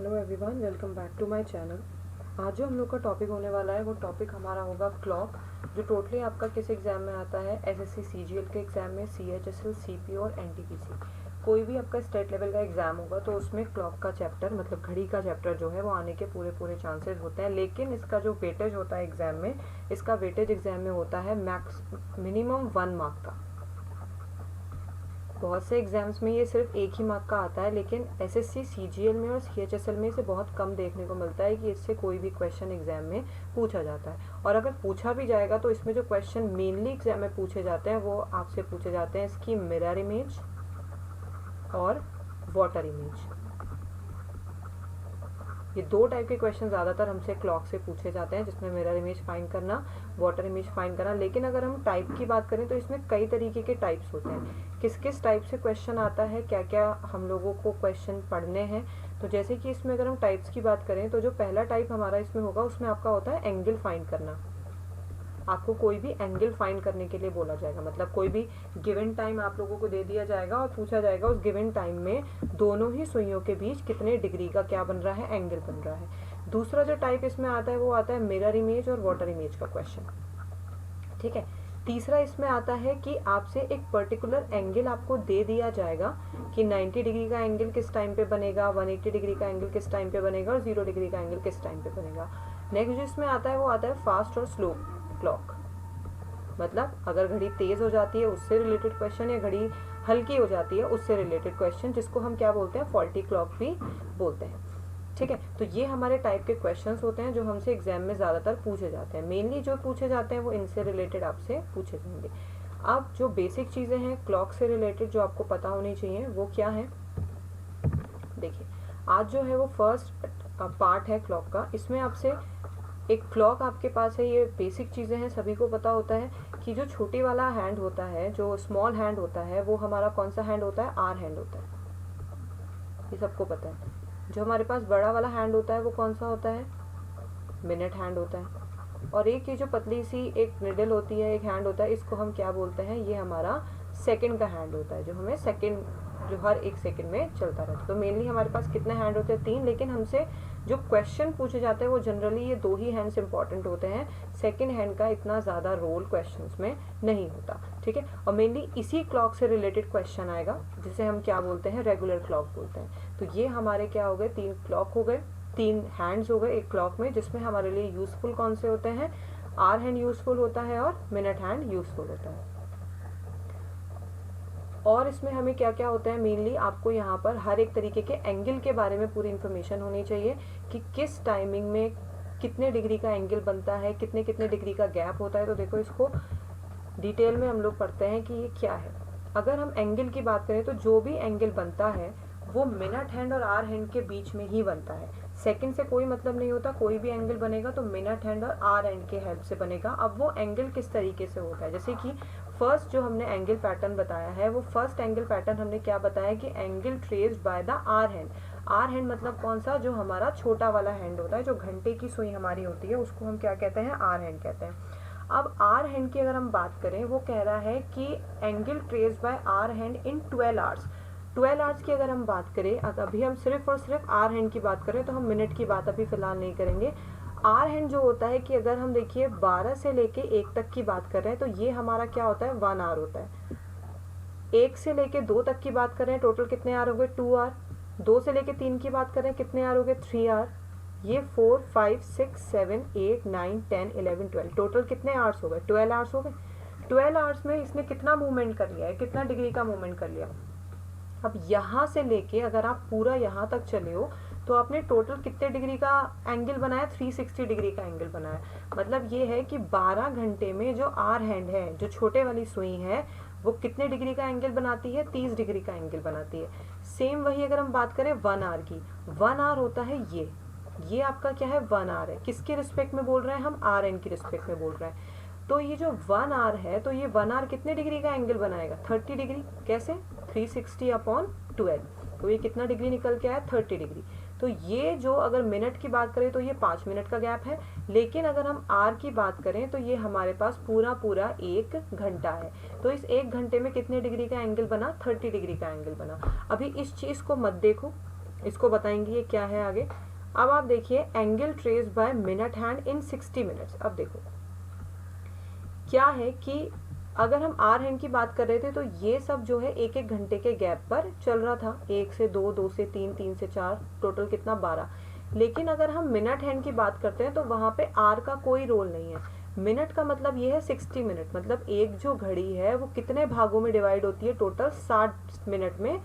Hello everyone, welcome back to my channel. आज जो हम लोग का टॉपिक होने वाला है वो टॉपिक हमारा होगा क्लॉक, जो टोटली आपका किस एग्ज़ाम में आता है, एसएससी सीजीएल के एग्ज़ाम में, सीएचएसएल, सीपी और एनटीपीसी। कोई भी आपका स्टेट लेवल का एग्ज़ाम होगा तो उसमें क्लॉक का चैप्टर मतलब घड़ी का चैप्टर जो है वो आने के पूरे चांसेस होते हैं। लेकिन इसका जो वेटेज होता है एग्ज़ाम में, इसका वेटेज एग्ज़ाम में होता है मिनिमम 1 मार्क का। बहुत से एग्जाम्स में ये सिर्फ 1 ही मार्क का आता है, लेकिन एसएससी सीजीएल में और सीएचएसएल में इसे बहुत कम देखने को मिलता है कि इससे कोई भी क्वेश्चन एग्जाम में पूछा जाता है। और अगर पूछा भी जाएगा तो इसमें जो क्वेश्चन मेनली एग्जाम में पूछे जाते हैं वो आपसे पूछे जाते हैं इसकी मिरर इमेज और वाटर इमेज। ये दो टाइप के क्वेश्चन ज़्यादातर हमसे क्लॉक से पूछे जाते हैं, जिसमें मिरर इमेज फाइंड करना, वाटर इमेज फाइंड करना। लेकिन अगर हम टाइप की बात करें तो इसमें कई तरीके के टाइप्स होते हैं। किस किस टाइप से क्वेश्चन आता है, क्या क्या हम लोगों को क्वेश्चन पढ़ने हैं। तो जैसे कि इसमें अगर हम टाइप्स की बात करें तो जो पहला टाइप हमारा इसमें होगा उसमें आपका होता है एंगल फाइंड करना। आपको कोई भी एंगल फाइंड करने के लिए बोला जाएगा, मतलब कोई भी गिवन टाइम आप लोगों को दे दिया जाएगा और पूछा जाएगा उस गिवन टाइम में दोनों ही सुइयों के बीच कितने डिग्री का क्या बन रहा है, एंगल बन रहा है। दूसरा जो टाइप इसमें आता है वो आता है मिरर इमेज और वाटर इमेज का क्वेश्चन, ठीक है। तीसरा इसमें आता है कि आपसे एक पर्टिकुलर एंगल आपको दे दिया जाएगा कि 90 डिग्री का एंगल किस टाइम पे बनेगा, 180 डिग्री का एंगल किस टाइम पे बनेगा और 0 डिग्री का एंगल किस टाइम पे बनेगा। नेक्स्ट जो इसमें आता है वो आता है फास्ट और स्लो क्लॉक, मतलब अगर घड़ी तेज हो जाती है उससे रिलेटेड क्वेश्चन या घड़ी हल्की हो जाती है उससे रिलेटेड क्वेश्चन, जिसको हम क्या बोलते हैं, फॉल्टी क्लॉक भी बोलते हैं, ठीक है। तो ये हमारे टाइप के क्वेश्चंस होते हैं जो हमसे एग्जाम में ज़्यादातर पूछे जाते हैं। मेनली जो पूछे जाते हैं वो इनसे रिलेटेड आपसे पूछे जाएंगे। अब जो बेसिक चीज़ें हैं क्लॉक से रिलेटेड जो आपको पता होनी चाहिए वो क्या है, देखिए आज जो है वो फर्स्ट पार्ट है क्लॉक का। इसमें आपसे एक क्लॉक आपके पास है, ये बेसिक चीज़ें हैं, सभी को पता होता है कि जो छोटी वाला हैंड होता है, जो स्मॉल हैंड होता है, वो हमारा कौन सा हैंड होता है, आर हैंड होता है, ये सबको पता है। जो हमारे पास बड़ा वाला हैंड होता है वो कौन सा होता है, मिनट हैंड होता है। और एक ये जो पतली सी एक निडल होती है, एक हैंड होता है, इसको हम क्या बोलते हैं, ये हमारा सेकंड का हैंड होता है, जो हमें सेकंड, जो हर एक सेकंड में चलता रहता है। तो मेनली हमारे पास कितने हैंड होते हैं, 3। लेकिन हमसे जो क्वेश्चन पूछे जाते हैं वो जनरली ये 2 ही हैंड्स इंपॉर्टेंट होते हैं, सेकंड हैंड का इतना ज़्यादा रोल क्वेश्चंस में नहीं होता, ठीक है। और मेनली इसी क्लॉक से रिलेटेड क्वेश्चन आएगा जिसे हम क्या बोलते हैं, रेगुलर क्लॉक बोलते हैं। तो ये हमारे क्या हो गए, 3 क्लॉक हो गए, 3 हैंड्स हो गए एक क्लॉक में, जिसमें हमारे लिए यूजफुल कौन से होते हैं, आर हैंड यूजफुल होता है और मिनट हैंड यूजफुल होता है। और इसमें हमें क्या क्या होता है, मेनली आपको यहाँ पर हर एक तरीके के एंगल के बारे में पूरी इन्फॉर्मेशन होनी चाहिए कि किस टाइमिंग में कितने डिग्री का एंगल बनता है, कितने कितने डिग्री का गैप होता है। तो देखो इसको डिटेल में हम लोग पढ़ते हैं कि ये क्या है। अगर हम एंगल की बात करें तो जो भी एंगल बनता है वो मिनट हैंड और आर हैंड के बीच में ही बनता है, सेकंड से कोई मतलब नहीं होता। कोई भी एंगल बनेगा तो मिनट हैंड और आर हैंड के हेल्प से बनेगा। अब वो एंगल किस तरीके से होता है, जैसे कि फर्स्ट जो हमने एंगल पैटर्न बताया है, वो फर्स्ट एंगल पैटर्न हमने क्या बताया कि angle traced by the hour hand. Hour hand मतलब कौन सा, जो हमारा छोटा वाला हैंड होता है, जो घंटे की सुई हमारी होती है, उसको हम क्या कहते हैं, आर हैंड कहते हैं। अब आर हैंड की अगर हम बात करें, वो कह रहा है कि angle traced by hour hand in 12 hours. 12 hours की अगर हम बात करें, अभी हम सिर्फ और सिर्फ आर हैंड की बात करें तो हम मिनट की बात अभी फिलहाल नहीं करेंगे। आर हैंड जो होता है कि अगर हम देखिए 12 से लेके 1 तक की बात कर रहे हैं तो ये हमारा क्या होता है, 1 आवर होता है। 1 से लेके 2 तक की बात कर रहे हैं, टोटल कितने आवर हो गए, 2 आवर। 2 से लेके 3 की बात कर रहे हैं, कितने आवर हो गए, 3 आवर। ये 4, 5, 6, 7, 8, 9, 10, 11, 12, टोटल कितने आवर्स हो गए, 12 आवर्स हो गए। 12 आवर्स में इसने कितना मूवमेंट कर लिया है, कितना डिग्री का मूवमेंट कर लिया। अब यहाँ से लेके अगर आप पूरा यहाँ तक चले हो तो आपने टोटल कितने डिग्री का एंगल बनाया, 360 डिग्री का एंगल बनाया। मतलब ये है कि 12 घंटे में जो आर हैंड है, जो छोटे वाली सुई है, वो कितने डिग्री का एंगल बनाती है, 30 डिग्री का एंगल बनाती है। सेम वही अगर हम बात करें 1 आवर की, 1 आवर होता है ये आपका क्या है, 1 आवर है। किसके रिस्पेक्ट में बोल रहे हैं हम, आर एन की रिस्पेक्ट में बोल रहे हैं। तो ये जो 1 आवर है, तो ये 1 आवर कितने डिग्री का एंगल बनाएगा, 30 डिग्री। कैसे, 360/12, तो ये कितना डिग्री निकल के आया, 30 डिग्री। तो ये जो अगर मिनट की बात करें तो ये 5 मिनट का गैप है, लेकिन अगर हम आर की बात करें तो ये हमारे पास पूरा 1 घंटा है। तो इस 1 घंटे में कितने डिग्री का एंगल बना, 30 डिग्री का एंगल बना। अभी इस चीज़ को मत देखो, इसको बताएंगे ये क्या है आगे। अब आप देखिए angle trace by minute hand in 60 minutes. अब देखो क्या है कि अगर हम आर हैंड की बात कर रहे थे तो ये सब जो है एक एक घंटे के गैप पर चल रहा था, 1 से 2, 2 से 3, 3 से 4, टोटल कितना 12। लेकिन अगर हम मिनट हैंड की बात करते हैं तो वहां पे आर का कोई रोल नहीं है। मिनट का मतलब ये है 60 मिनट, मतलब एक जो घड़ी है वो कितने भागों में डिवाइड होती है, टोटल 60 मिनट में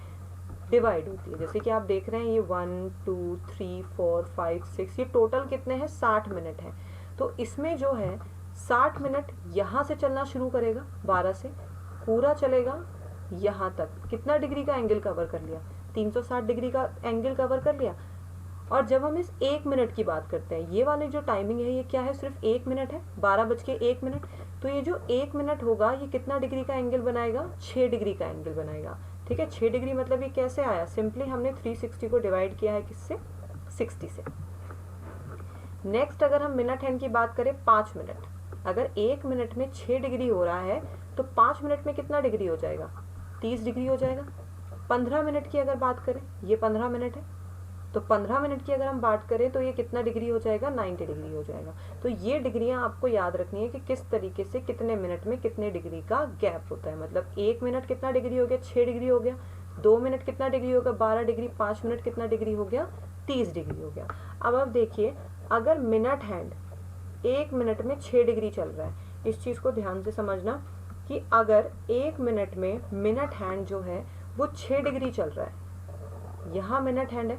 डिवाइड होती है। जैसे कि आप देख रहे हैं ये 1 2 3 4 5 6, ये टोटल कितने हैं 60 मिनट है। तो इसमें जो है 60 मिनट यहाँ से चलना शुरू करेगा 12 से, पूरा चलेगा यहाँ तक। कितना डिग्री का एंगल कवर कर लिया, 360 डिग्री का एंगल कवर कर लिया। और जब हम इस 1 मिनट की बात करते हैं, ये वाली जो टाइमिंग है ये क्या है, सिर्फ 1 मिनट है, 12:01। तो ये जो 1 मिनट होगा ये कितना डिग्री का एंगल बनाएगा, 6 डिग्री का एंगल बनाएगा। ठीक है, 6 डिग्री मतलब ये कैसे आया, सिंपली हमने 360 को डिवाइड किया है किससे, 60 से। नेक्स्ट अगर हम मिनट हैंड की बात करें 5 मिनट, अगर 1 मिनट में 6 डिग्री हो रहा है तो 5 मिनट में कितना डिग्री हो जाएगा, 30 डिग्री हो जाएगा। 15 मिनट की अगर बात करें, ये 15 मिनट है, तो 15 मिनट की अगर हम बात करें तो ये कितना डिग्री हो जाएगा, 90 डिग्री हो जाएगा। तो ये डिग्रियां आपको याद रखनी है कि किस तरीके से कितने मिनट में कितने डिग्री का गैप होता है। मतलब 1 मिनट कितना डिग्री हो गया, 6 डिग्री हो गया। 2 मिनट कितना डिग्री होगा, 12 डिग्री। 5 मिनट कितना डिग्री हो गया, 30 डिग्री हो गया। अब आप देखिए अगर मिनट हैंड 1 मिनट में 6 डिग्री चल रहा है, इस चीज को ध्यान से समझना कि अगर 1 मिनट में मिनट हैंड जो है वो 6 डिग्री चल रहा है, यहाँ मिनट हैंड है,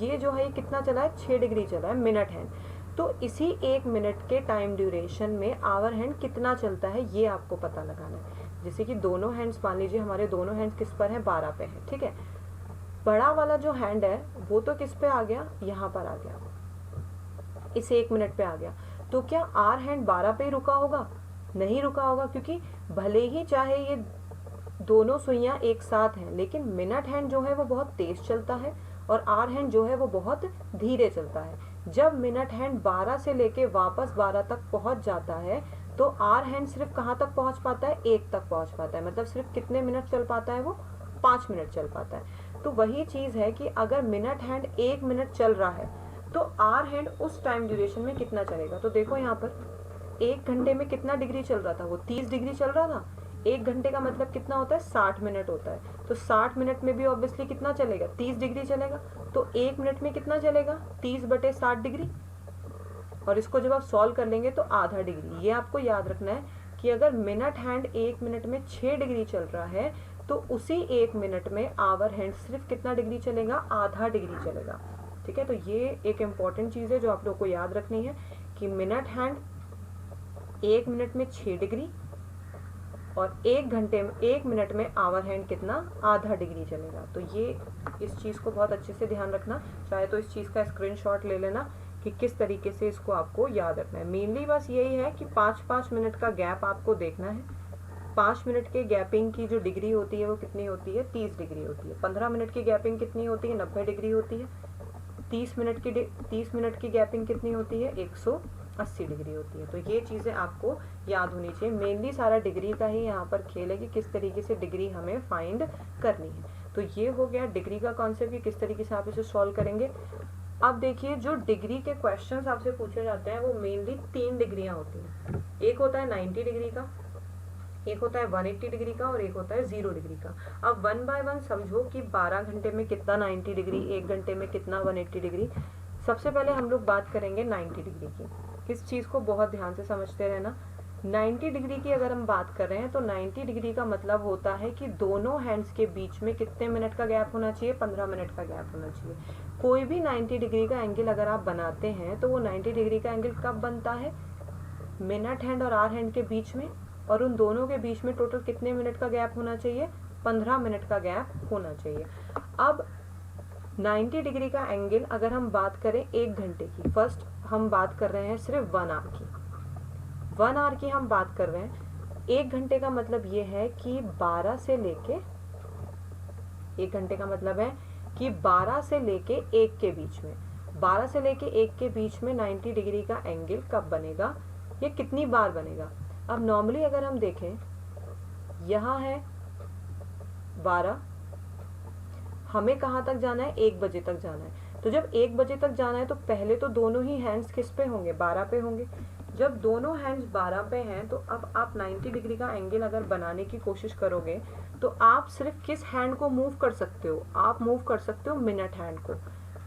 ये जो है ये कितना चला है, 6 डिग्री चला है मिनट हैंड। तो इसी 1 मिनट के टाइम ड्यूरेशन में आवर हैंड कितना चलता है ये आपको पता लगाना है। जैसे कि दोनों हैंड्स मान लीजिए हमारे दोनों हैंड्स किस पर है, 12 पे है। ठीक है, बड़ा वाला जो हैंड है वो तो किस पे आ गया, यहाँ पर आ गया, इस 1 मिनट पे आ गया। तो क्या आर हैंड 12 पे ही रुका होगा, नहीं रुका होगा, क्योंकि भले ही चाहे ये दोनों सुइयां एक साथ हैं लेकिन मिनट हैंड जो है वो बहुत तेज चलता है और आर हैंड जो है वो बहुत धीरे चलता है। जब मिनट हैंड 12 से लेके वापस 12 तक पहुंच जाता है तो आर हैंड सिर्फ कहाँ तक पहुंच पाता है, 1 तक पहुंच पाता है। मतलब सिर्फ कितने मिनट चल पाता है वो, 5 मिनट चल पाता है। तो वही चीज है कि अगर मिनट हैंड 1 मिनट चल रहा है तो आर हैंड उस टाइम ड्यूरेशन में कितना चलेगा। तो देखो यहाँ पर 1 घंटे में कितना डिग्री चल रहा था, वो 30 डिग्री चल रहा था। 1 घंटे का मतलब कितना होता है, 60 मिनट होता है। तो 60 मिनट में भी ऑब्वियसली कितना चलेगा, 30 डिग्री चलेगा। तो 1 मिनट में कितना चलेगा, 30/60 डिग्री। और इसको जब आप सॉल्व कर लेंगे तो आधा डिग्री। ये आपको याद रखना है कि अगर मिनट हैंड 1 मिनट में 6 डिग्री चल रहा है तो उसी 1 मिनट में आवर हैंड सिर्फ कितना डिग्री चलेगा, आधा डिग्री चलेगा। ठीक है, तो ये एक इम्पॉर्टेंट चीज है जो आप लोग को याद रखनी है कि मिनट हैंड 1 मिनट में 6 डिग्री और 1 घंटे में 1 मिनट में आवर हैंड कितना, आधा डिग्री चलेगा। तो ये इस चीज को बहुत अच्छे से ध्यान रखना। चाहे तो इस चीज का स्क्रीनशॉट ले लेना कि किस तरीके से इसको आपको याद रखना है। मेनली बस यही है कि 5-5 मिनट का गैप आपको देखना है। 5 मिनट के गैपिंग की जो डिग्री होती है वो कितनी होती है, 30 डिग्री होती है। 15 मिनट की गैपिंग कितनी होती है, 90 डिग्री होती है। 30 मिनट की गैपिंग कितनी होती है, 180 डिग्री होती है। तो ये चीजें आपको याद होनी चाहिए। मेनली सारा डिग्री का ही यहाँ पर खेल है कि किस तरीके से डिग्री हमें फाइंड करनी है। तो ये हो गया डिग्री का कॉन्सेप्ट कि किस तरीके से आप इसे सॉल्व करेंगे। अब देखिए जो डिग्री के क्वेश्चंस आपसे पूछे जाते हैं वो मेनली 3 डिग्रियां होती हैं। एक होता है 90 डिग्री का, एक होता है 180 डिग्री का और एक होता है 0 डिग्री का। अब 1 बाय 1 समझो कि 12 घंटे में कितना 90 डिग्री, 1 घंटे में कितना 180 डिग्री। सबसे पहले हम लोग बात करेंगे 90 डिग्री की। इस चीज को बहुत ध्यान से समझते रहना। 90 डिग्री की अगर हम बात कर रहे हैं तो 90 डिग्री का मतलब होता है कि दोनों हैंड्स के बीच में कितने मिनट का गैप होना चाहिए, 15 मिनट का गैप होना चाहिए। कोई भी 90 डिग्री का एंगल अगर आप बनाते हैं तो वो 90 डिग्री का एंगल कब बनता है, मिनट हैंड और आर हैंड के बीच में, और उन दोनों के बीच में टोटल कितने मिनट का गैप होना चाहिए, 15 मिनट का गैप होना चाहिए। अब 90 डिग्री का एंगल अगर हम बात करें 1 घंटे की, फर्स्ट हम बात कर रहे हैं सिर्फ 1 आवर की, 1 आवर की हम बात कर रहे हैं। 1 घंटे का मतलब ये है कि 12 से लेके, 1 घंटे का मतलब है कि 12 से लेके 1 के बीच में, 12 से लेके 1 के बीच में 90 डिग्री का एंगल कब बनेगा, ये कितनी बार बनेगा। अब नॉर्मली अगर हम देखें, यहाँ है 12, हमें कहाँ तक जाना है, 1 बजे तक जाना है। तो जब 1 बजे तक जाना है तो पहले तो दोनों ही हैंड्स किस पे होंगे, 12 पे होंगे। जब दोनों हैंड्स 12 पे हैं तो अब आप 90 डिग्री का एंगल अगर बनाने की कोशिश करोगे तो आप सिर्फ किस हैंड को मूव कर सकते हो, आप मूव कर सकते हो मिनट हैंड को।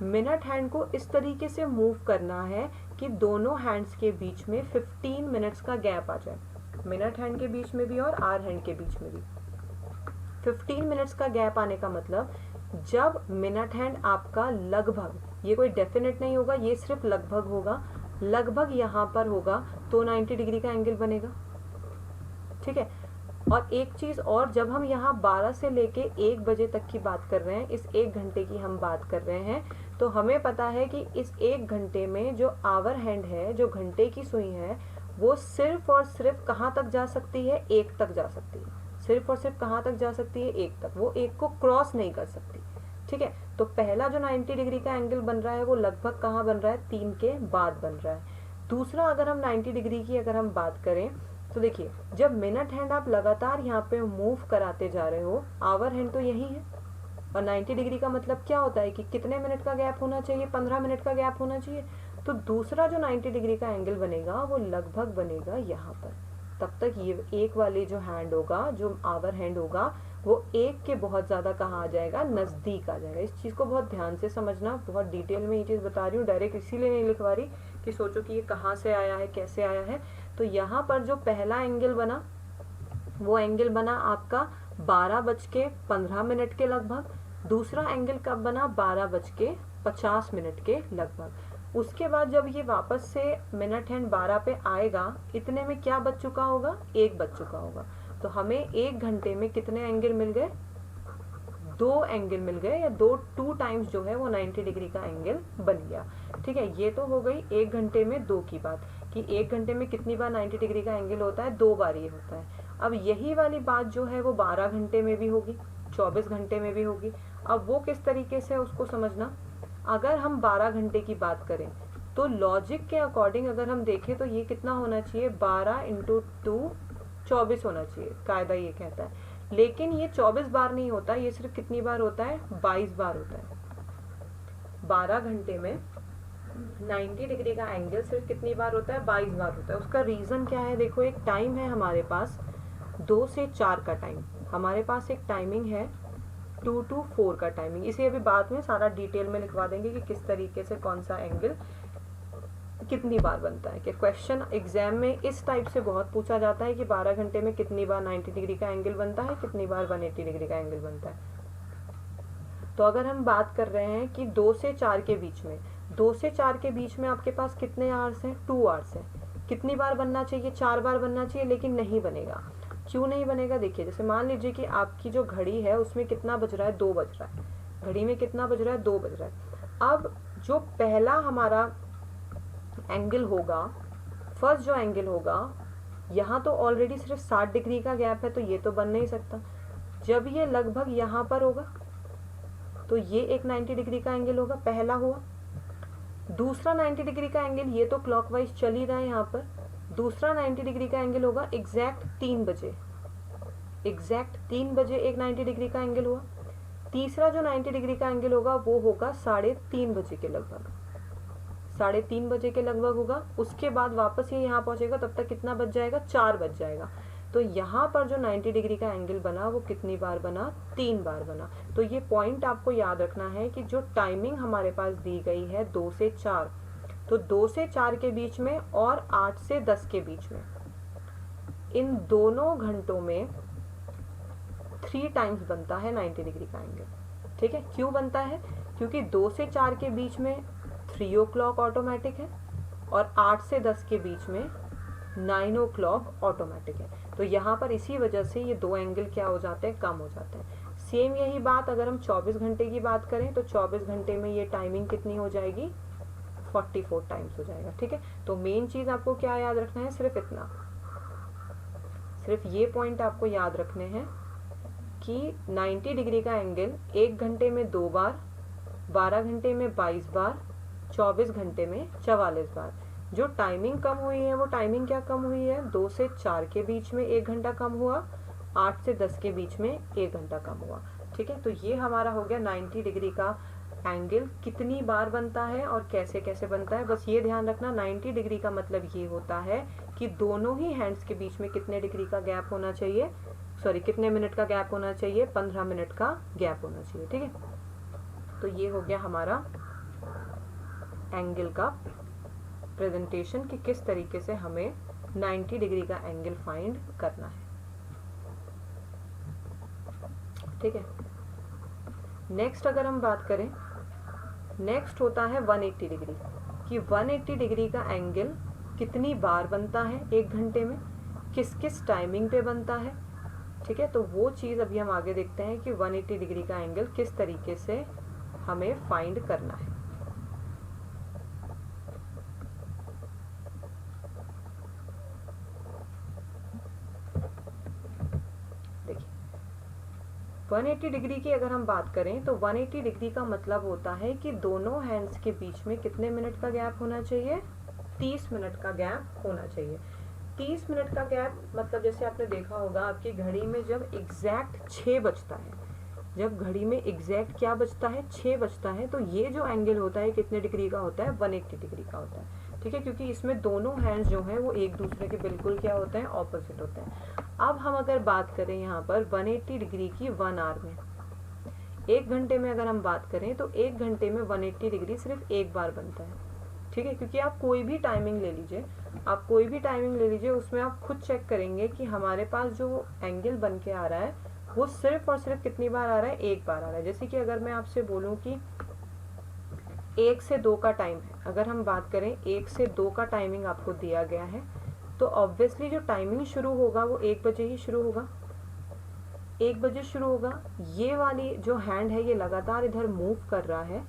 मिनट हैंड को इस तरीके से मूव करना है कि दोनों हैंड्स के बीच में 15 मिनट्स का गैप आ जाए, मिनट हैंड के बीच में भी और आर हैंड के बीच में भी 15 मिनट्स का गैप आने का मतलब जब मिनट हैंड आपका लगभग, ये कोई डेफिनेट नहीं होगा, ये सिर्फ लगभग होगा, लगभग यहाँ पर होगा तो 90 डिग्री का एंगल बनेगा, ठीक है। और एक चीज और, जब हम यहाँ 12 से लेके 1 बजे तक की बात कर रहे हैं, इस 1 घंटे की हम बात कर रहे हैं, तो हमें पता है कि इस 1 घंटे में जो आवर हैंड है, जो घंटे की सुई है, वो सिर्फ और सिर्फ कहाँ तक जा सकती है, 1 तक जा सकती है। सिर्फ और सिर्फ कहाँ तक जा सकती है, 1 तक, वो 1 को क्रॉस नहीं कर सकती, ठीक है। तो पहला जो 90 डिग्री का एंगल बन रहा है वो लगभग कहाँ बन रहा है, 3 के बाद बन रहा है। दूसरा, अगर हम 90 डिग्री की अगर हम बात करें तो देखिए, जब मिनट हैंड आप लगातार यहाँ पे मूव कराते जा रहे हो, आवर हैंड तो यही है, और 90 डिग्री का मतलब क्या होता है कि कितने मिनट का गैप होना चाहिए, 15 मिनट का गैप होना चाहिए। तो दूसरा जो 90 डिग्री का एंगल बनेगा वो लगभग बनेगा यहाँ पर। तब तक ये एक वाले जो हैंड होगा, जो आवर हैंड होगा, वो 1 के बहुत ज़्यादा कहाँ आ जाएगा, नज़दीक आ जाएगा। इस चीज़ को बहुत ध्यान से समझना, बहुत डिटेल में ये चीज़ बता रही हूँ, डायरेक्ट इसीलिए नहीं लिखवा रही कि सोचो कि ये कहाँ से आया है, कैसे आया है। तो यहाँ पर जो पहला एंगल बना वो एंगल बना आपका 12:15 के लगभग। दूसरा एंगल कब बना, 12:50 के लगभग। उसके बाद जब ये वापस से मिनट हैंड 12 पे आएगा, इतने में क्या बच चुका होगा, 1 बच चुका होगा। तो हमें 1 घंटे में कितने एंगल मिल गए, 2 एंगल मिल गए, या 2 टाइम्स जो है वो 90 डिग्री का एंगल बन गया, ठीक है। ये तो हो गई 1 घंटे में 2 की बात, कि 1 घंटे में कितनी बार 90 डिग्री का एंगल होता है, 2 बार ये होता है। अब यही वाली बात जो है वो 12 घंटे में भी होगी, 24 घंटे में भी होगी। अब वो किस तरीके से उसको समझना, अगर हम 12 घंटे की बात करें तो लॉजिक के अकॉर्डिंग अगर हम देखें तो ये कितना होना चाहिए, 12 × 2 24 होना चाहिए, कायदा ये कहता है। लेकिन ये 24 बार नहीं होता, ये सिर्फ कितनी बार होता है, 22 बार होता है। 12 घंटे में 90 डिग्री का एंगल सिर्फ कितनी बार होता है, 22 बार होता है। उसका रीज़न क्या है, देखो एक टाइम है हमारे पास 2 से 4 का टाइम, हमारे पास एक टाइमिंग है 2 to 4 का टाइमिंग। इसे अभी बाद में सारा डिटेल में लिखवा देंगे कि किस तरीके से कौन सा एंगल कितनी बार बनता है। कि क्वेश्चन एग्जाम में इस टाइप से बहुत पूछा जाता है कि 12 घंटे में कितनी बार 90 डिग्री का एंगल बनता है, कितनी बार 180 डिग्री का एंगल बनता है। तो अगर हम बात कर रहे हैं कि 2 से 4 के बीच में, 2 से 4 के बीच में आपके पास कितने आवर्स हैं, 2 आवर्स हैं। कितनी बार बनना चाहिए, 4 बार बनना चाहिए, लेकिन नहीं बनेगा। क्यों नहीं बनेगा, देखिए जैसे मान लीजिए कि आपकी जो घड़ी है उसमें कितना बज रहा है, 2 बज रहा है, घड़ी में कितना बज रहा है, 2 बज रहा है। अब जो पहला हमारा एंगल होगा, फर्स्ट जो एंगल होगा, यहाँ तो ऑलरेडी सिर्फ 60 डिग्री का गैप है, तो ये तो बन नहीं सकता। जब ये लगभग यहाँ पर होगा तो ये एक 90 डिग्री का एंगल होगा, पहला हुआ। दूसरा 90 डिग्री का एंगल, ये तो क्लॉकवाइज चल ही रहा है यहाँ पर, दूसरा 90 डिग्री का एंगल होगा एग्जैक्ट 3 बजे, एग्जैक्ट 3 बजे एक 90 डिग्री का एंगल हुआ। तीसरा जो 90 डिग्री का एंगल होगा वो होगा 3:30 बजे के लगभग, 3:30 बजे के लगभग होगा। उसके बाद वापस ये यहाँ पहुंचेगा, तब तक कितना बज जाएगा, 4 बज जाएगा। तो यहाँ पर जो 90 डिग्री का एंगल बना वो कितनी बार बना, 3 बार बना। तो ये पॉइंट आपको याद रखना है कि जो टाइमिंग हमारे पास दी गई है 2 से 4, तो 2 से 4 के बीच में और 8 से 10 के बीच में, इन दोनों घंटों में 3 टाइम्स बनता है 90 डिग्री का एंगल, ठीक है। क्यों बनता है, क्योंकि 2 से 4 के बीच में 3 o'clock ऑटोमेटिक है और 8 से 10 के बीच में 9 o'clock ऑटोमेटिक है। तो यहाँ पर इसी वजह से ये 2 एंगल क्या हो जाते हैं, कम हो जाते हैं। सेम यही बात अगर हम 24 घंटे की बात करें तो 24 घंटे में ये टाइमिंग कितनी हो जाएगी, 44 टाइम्स हो जाएगा, ठीक है। तो मेन चीज़ आपको क्या याद रखना है, सिर्फ इतना, सिर्फ ये पॉइंट आपको याद रखने हैं कि 90 डिग्री का एंगल 1 घंटे में 2 बार, 12 घंटे में 22 बार, 24 घंटे में 44 बार। जो टाइमिंग कम हुई है वो टाइमिंग क्या कम हुई है, 2 से 4 के बीच में 1 घंटा कम हुआ, 8 से 10 के बीच में 1 घंटा कम हुआ, ठीक है, तो ये हमारा हो गया 90 डिग्री का एंगल कितनी बार बनता है और कैसे कैसे बनता है। बस ये ध्यान रखना 90 डिग्री का मतलब ये होता है कि दोनों ही हैंड्स के बीच में कितने डिग्री का गैप होना चाहिए, सॉरी कितने मिनट का गैप होना चाहिए, 15 मिनट का गैप होना चाहिए। ठीक है, तो ये हो गया हमारा एंगल का प्रेजेंटेशन कि किस तरीके से हमें 90 डिग्री का एंगल फाइंड करना है। ठीक है, नेक्स्ट अगर हम बात करें, नेक्स्ट होता है 180 डिग्री कि 180 डिग्री का एंगल कितनी बार बनता है एक घंटे में, किस किस टाइमिंग पे बनता है। ठीक है, तो वो चीज़ अभी हम आगे देखते हैं कि 180 डिग्री का एंगल किस तरीके से हमें फाइंड करना है। देखिए 180 डिग्री की अगर हम बात करें तो 180 डिग्री का मतलब होता है कि दोनों हैंड्स के बीच में कितने मिनट का गैप होना चाहिए, 30 मिनट का गैप होना चाहिए। 30 मिनट का गैप मतलब जैसे आपने देखा होगा आपकी घड़ी में जब एग्जैक्ट 6 बजता है, जब घड़ी में एग्जैक्ट क्या बजता है, 6 बजता है, तो ये जो एंगल होता है कितने डिग्री का होता है, 180 डिग्री का होता है। ठीक है, क्योंकि इसमें दोनों हैंड्स जो हैं वो एक दूसरे के बिल्कुल क्या होते हैं, ऑपोजिट होते हैं। अब हम अगर बात करें यहाँ पर 180 डिग्री की 1 आवर में, एक घंटे में अगर हम बात करें तो एक घंटे में 180 डिग्री सिर्फ एक बार बनता है। ठीक है, क्योंकि आप कोई भी टाइमिंग ले लीजिए, आप कोई भी टाइमिंग ले लीजिए, उसमें आप खुद चेक करेंगे कि हमारे पास जो एंगल बन के आ रहा है वो सिर्फ और सिर्फ कितनी बार आ रहा है, एक बार आ रहा है। जैसे कि अगर मैं आपसे बोलूँ कि 1 से 2 का टाइम है, अगर हम बात करें 1 से 2 का टाइमिंग आपको दिया गया है, तो ऑब्वियसली जो टाइमिंग शुरू होगा वो 1 बजे ही शुरू होगा, 1 बजे शुरू होगा। ये वाली जो हैंड है ये लगातार इधर मूव कर रहा है,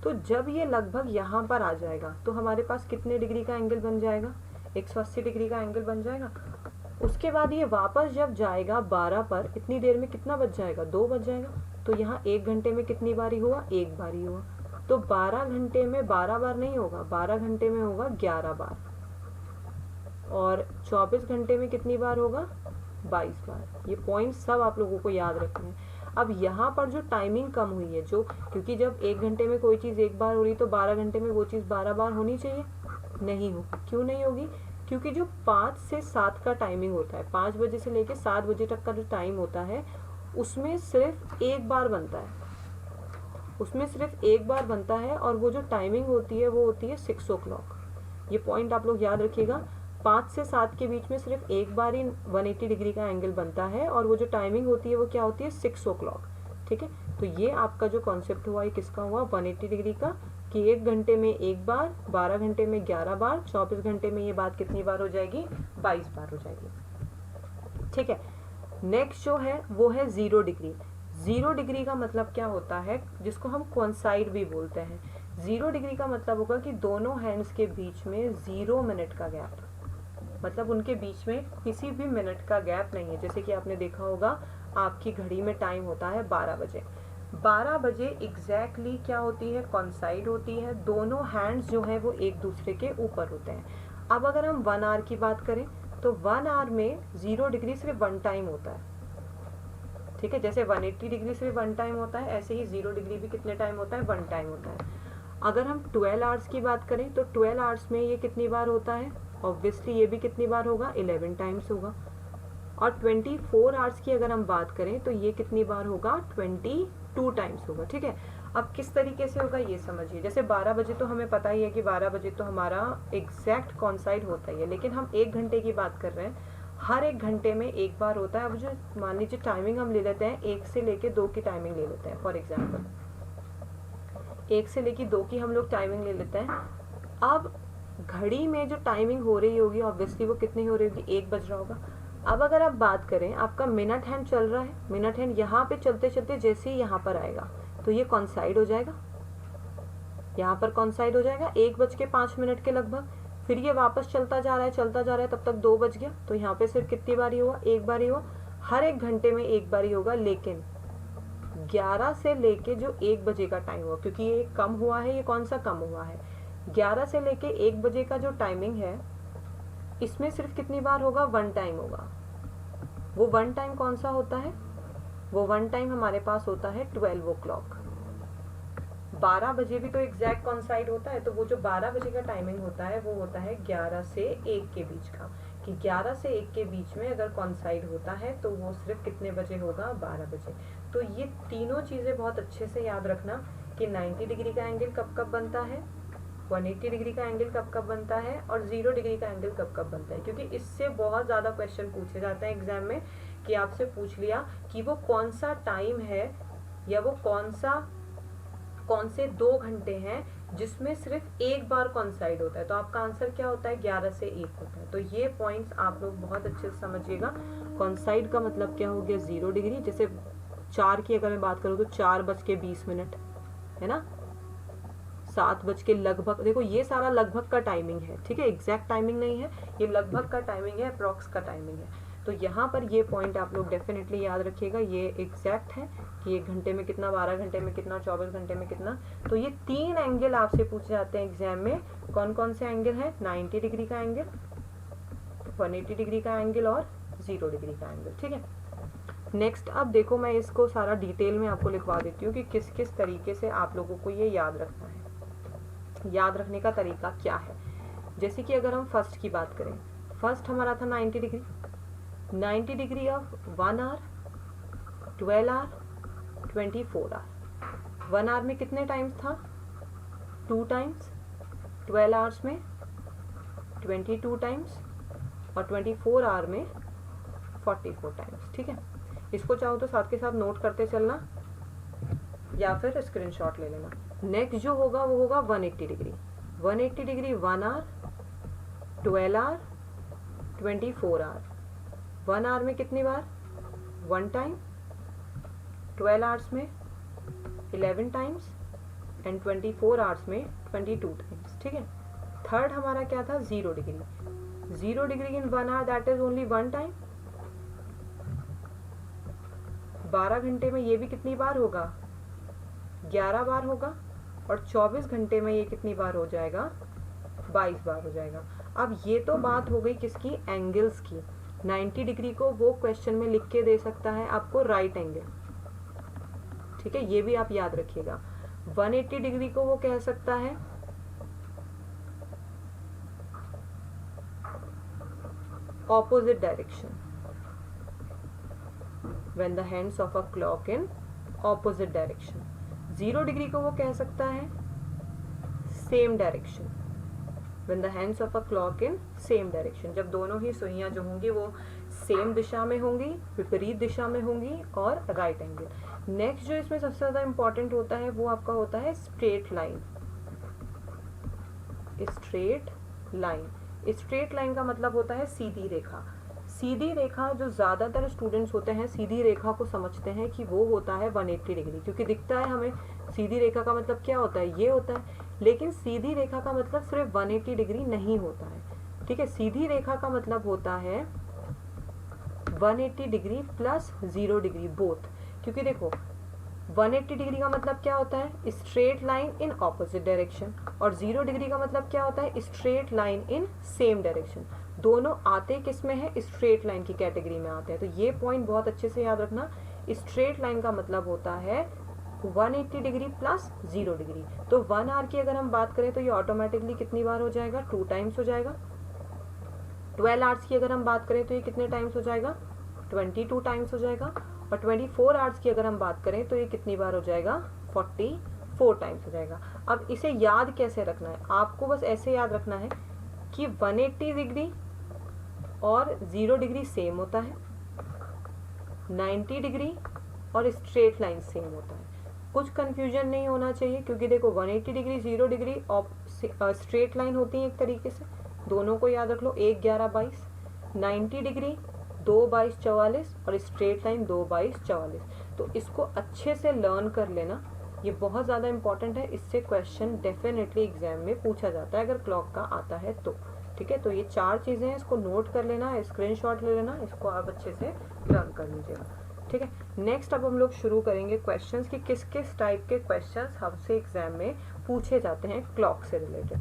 तो जब ये लगभग यहाँ पर आ जाएगा तो हमारे पास कितने डिग्री का एंगल बन जाएगा, 180 डिग्री का एंगल बन जाएगा। उसके बाद ये वापस जब जाएगा 12 पर, इतनी देर में कितना बज जाएगा, 2 बज जाएगा। तो यहाँ एक घंटे में कितनी बारी हुआ, एक बारी हुआ। तो 12 घंटे में 12 बार नहीं होगा, 12 घंटे में होगा 11 बार, और 24 घंटे में कितनी बार होगा, 22 बार। ये पॉइंट सब आप लोगों को याद रखने हैं। अब यहाँ पर जो टाइमिंग कम हुई है, जो क्योंकि जब एक घंटे में कोई चीज़ एक बार हो रही तो 12 घंटे में वो चीज़ 12 बार होनी चाहिए, नहीं होगी। क्यों नहीं होगी, क्योंकि जो 5 से 7 का टाइमिंग होता है, 5 बजे से लेकर 7 बजे तक का जो टाइम होता है उसमें सिर्फ एक बार बनता है, उसमें सिर्फ एक बार बनता है, और वो जो टाइमिंग होती है वो होती है 6 o'clock। ये पॉइंट आप लोग याद रखिएगा, 5 से 7 के बीच में सिर्फ एक बार ही 180 डिग्री का एंगल बनता है, और वो जो टाइमिंग होती है वो क्या होती है, 6 o'clock। ठीक है, तो ये आपका जो कॉन्सेप्ट हुआ ये किसका हुआ, 180 डिग्री का, कि एक घंटे में एक बार, 12 घंटे में 11 बार, 24 घंटे में ये बात कितनी बार हो जाएगी, 22 बार हो जाएगी। ठीक है, नेक्स्ट जो है वो है 0 डिग्री। 0 डिग्री का मतलब क्या होता है, जिसको हम कोइंसाइड भी बोलते हैं। 0 डिग्री का मतलब होगा कि दोनों हैंड्स के बीच में 0 मिनट का गैप, मतलब उनके बीच में किसी भी मिनट का गैप नहीं है। जैसे कि आपने देखा होगा आपकी घड़ी में टाइम होता है 12 बजे, 12 बजे एग्जैक्टली क्या होती है, कॉन्साइड होती है, दोनों हैंड्स जो हैं वो एक दूसरे के ऊपर होते हैं। अब अगर हम 1 आवर की बात करें तो 1 आवर में 0 डिग्री सिर्फ 1 टाइम होता है। ठीक है, जैसे 180 डिग्री सिर्फ 1 टाइम होता है, ऐसे ही 0 डिग्री भी कितने टाइम होता है, 1 टाइम होता है। अगर हम 12 आवर्स की बात करें तो 12 आवर्स में ये कितनी बार होता है, ऑब्वियसली ये भी कितनी बार होगा, 11 टाइम्स होगा। और 24 आवर्स की अगर हम बात करें तो ये कितनी बार होगा, 22 टाइम्स होगा। ठीक है, अब किस तरीके से होगा ये समझिए। जैसे 12 बजे तो हमें पता ही है कि 12 बजे तो हमारा एग्जैक्ट कॉन्साइड होता ही है, लेकिन हम एक घंटे की बात कर रहे हैं, हर एक घंटे में एक बार होता है। अब जो मान लीजिए टाइमिंग हम ले लेते हैं, 1 से लेके 2 की टाइमिंग ले लेते हैं, फॉर एग्जाम्पल 1 से लेके 2 की हम लोग टाइमिंग ले लेते हैं। अब घड़ी में जो टाइमिंग हो रही होगी ऑब्वियसली वो कितनी हो रही होगी, 1 बज रहा होगा। अब अगर आप बात करें, आपका मिनट हैंड चल रहा है, मिनट हैंड यहाँ पे चलते चलते जैसे ही यहाँ पर आएगा तो ये कॉन्साइड हो जाएगा, यहाँ पर कॉन्साइड हो जाएगा 1:05 के लगभग। फिर ये वापस चलता जा रहा है, चलता जा रहा है, तब तक 2 बज गया। तो यहाँ पे सिर्फ कितनी बारी हुआ, एक बारी हुआ। हर एक घंटे में एक बारी होगा, लेकिन 11 से लेके जो 1 बजे का टाइम हुआ, क्योंकि ये कम हुआ है, ये कौन सा कम हुआ है, 11 से लेके 1 बजे का जो टाइमिंग है इसमें सिर्फ कितनी बार होगा, 1 टाइम होगा। वो 1 टाइम कौन सा होता है, वो वन टाइम हमारे पास होता है 12 o'clock। 12 बजे भी तो एग्जैक्ट कॉन्साइड होता है, तो वो जो 12 बजे का टाइमिंग होता है वो होता है 11 से 1 के बीच का, कि 11 से 1 के बीच में अगर कॉन्साइड होता है तो वो सिर्फ कितने बजे होगा, 12 बजे। तो ये तीनों चीज़ें बहुत अच्छे से याद रखना कि 90 डिग्री का एंगल कब कब बनता है, 180 डिग्री का एंगल कब कब बनता है, और 0 डिग्री का एंगल कब कब बनता है, क्योंकि इससे बहुत ज़्यादा क्वेश्चन पूछे जाते हैं एग्जाम में, कि आपसे पूछ लिया कि वो कौन सा टाइम है या वो कौन से 2 घंटे हैं जिसमें सिर्फ एक बार कॉन्साइड होता है, तो आपका आंसर क्या होता है, 11 से 1 होता है। तो ये पॉइंट्स आप लोग बहुत अच्छे से समझिएगा। कॉन्साइड का मतलब क्या हो गया, 0 डिग्री। जैसे 4 की अगर मैं बात करूँ तो 4:20 है ना, 7 बज के लगभग, देखो ये सारा लगभग का टाइमिंग है, ठीक है, एग्जैक्ट टाइमिंग नहीं है, ये लगभग का टाइमिंग है, अप्रॉक्स का टाइमिंग है। तो यहाँ पर ये पॉइंट आप लोग डेफिनेटली याद रखिएगा, ये एग्जैक्ट है कि 1 घंटे में कितना, 12 घंटे में कितना, 24 घंटे में कितना। तो ये 3 एंगल आपसे पूछे जाते हैं एग्जाम में। कौन कौन से एंगल है, 90 डिग्री का एंगल, 180 डिग्री का एंगल और 0 डिग्री का एंगल, ठीक है। नेक्स्ट अब देखो, मैं इसको सारा डिटेल में आपको लिखवा देती हूँ कि किस किस तरीके से आप लोगों को ये याद रखना है, याद रखने का तरीका क्या है। जैसे कि अगर हम फर्स्ट की बात करें, फर्स्ट हमारा था 90 degree, 90 degree of 1 hour, 12 hour, 24 hour. 1 hour में कितने टाइम्स था, 2 टाइम्स, 12 आवर्स में 22 टाइम्स, और 24 आवर में 44 टाइम्स, ठीक है। इसको चाहो तो साथ के साथ नोट करते चलना या फिर स्क्रीनशॉट ले लेना। नेक्स्ट जो होगा वो होगा 180 degree. 180 degree 1 hour, 12 hour, 24 hour. 1 hour में कितनी बार, 1 टाइम, 12 आवर्स में 11 टाइम्स, एंड 24 आवर्स में 22 टाइम्स, ठीक है। थर्ड हमारा क्या था, 0 degree. 0 degree in 1 hour, that is only 1 time. 12 घंटे में ये भी कितनी बार होगा, 11 बार होगा, और 24 घंटे में ये कितनी बार हो जाएगा, 22 बार हो जाएगा। अब ये तो बात हो गई किसकी, एंगल्स की। 90 डिग्री को वो क्वेश्चन में लिख के दे सकता है आपको राइट एंगल, ठीक है, ये भी आप याद रखिएगा। 180 डिग्री को वो कह सकता है opposite direction, when the hands of a clock in opposite direction। 0 degree को वो कह सकता है same direction, when the hands of a clock in same direction। जब दोनों ही सुइयां जो होंगी वो सेम दिशा में होंगी, विपरीत दिशा में होंगी, और राइट एंगल। नेक्स्ट जो इसमें सबसे ज्यादा इंपॉर्टेंट होता है वो आपका होता है straight line. Straight line, straight line का मतलब होता है सीधी रेखा। सीधी रेखा, जो ज़्यादातर स्टूडेंट्स होते हैं सीधी रेखा को समझते हैं कि वो होता है 180 डिग्री, क्योंकि दिखता है हमें सीधी रेखा का मतलब क्या होता है, ये होता है। लेकिन सीधी रेखा का मतलब सिर्फ 180 डिग्री नहीं होता है, ठीक है। सीधी रेखा का मतलब होता है 180 डिग्री प्लस 0 डिग्री बोथ, क्योंकि देखो 180 डिग्री का मतलब क्या होता है, straight line in opposite direction, और 0 डिग्री का मतलब क्या होता है, straight line in same direction. दोनों आते किस में है, स्ट्रेट लाइन की कैटेगरी में आते हैं। तो ये पॉइंट बहुत अच्छे से याद रखना। स्ट्रेट लाइन का मतलब होता है 180 डिग्री प्लस 0 डिग्री। तो 1 आवर की अगर हम बात करें तो ये ऑटोमेटिकली कितनी बार हो जाएगा, 2 टाइम्स हो जाएगा। 12 आवर्स की अगर हम बात करें तो ये कितने टाइम्स हो जाएगा, 22 टाइम्स हो जाएगा। और 24 आवर्स की अगर हम बात करें तो ये कितनी बार हो जाएगा, 44 टाइम्स हो जाएगा। अब इसे याद कैसे रखना है, आपको बस ऐसे याद रखना है कि 180 डिग्री और 0 डिग्री सेम होता है, 90 डिग्री और स्ट्रेट लाइन सेम होता है। कुछ कंफ्यूजन नहीं होना चाहिए, क्योंकि देखो 180 डिग्री 0 डिग्री स्ट्रेट लाइन होती है एक तरीके से, दोनों को याद रख लो, 1 11 22। 90 डिग्री 2 22 44 और स्ट्रेट लाइन 2 22 44। तो इसको अच्छे से लर्न कर लेना, ये बहुत ज़्यादा इंपॉर्टेंट है। इससे क्वेश्चन डेफिनेटली एग्जाम में पूछा जाता है अगर क्लॉक का आता है तो, ठीक है। तो ये 4 चीज़ें हैं, इसको नोट कर लेना, स्क्रीनशॉट ले लेना, इसको आप अच्छे से लर्न कर लीजिएगा, ठीक है। नेक्स्ट अब हम लोग शुरू करेंगे क्वेश्चंस कि किस किस टाइप के क्वेश्चंस हमसे एग्जाम में पूछे जाते हैं क्लॉक से रिलेटेड।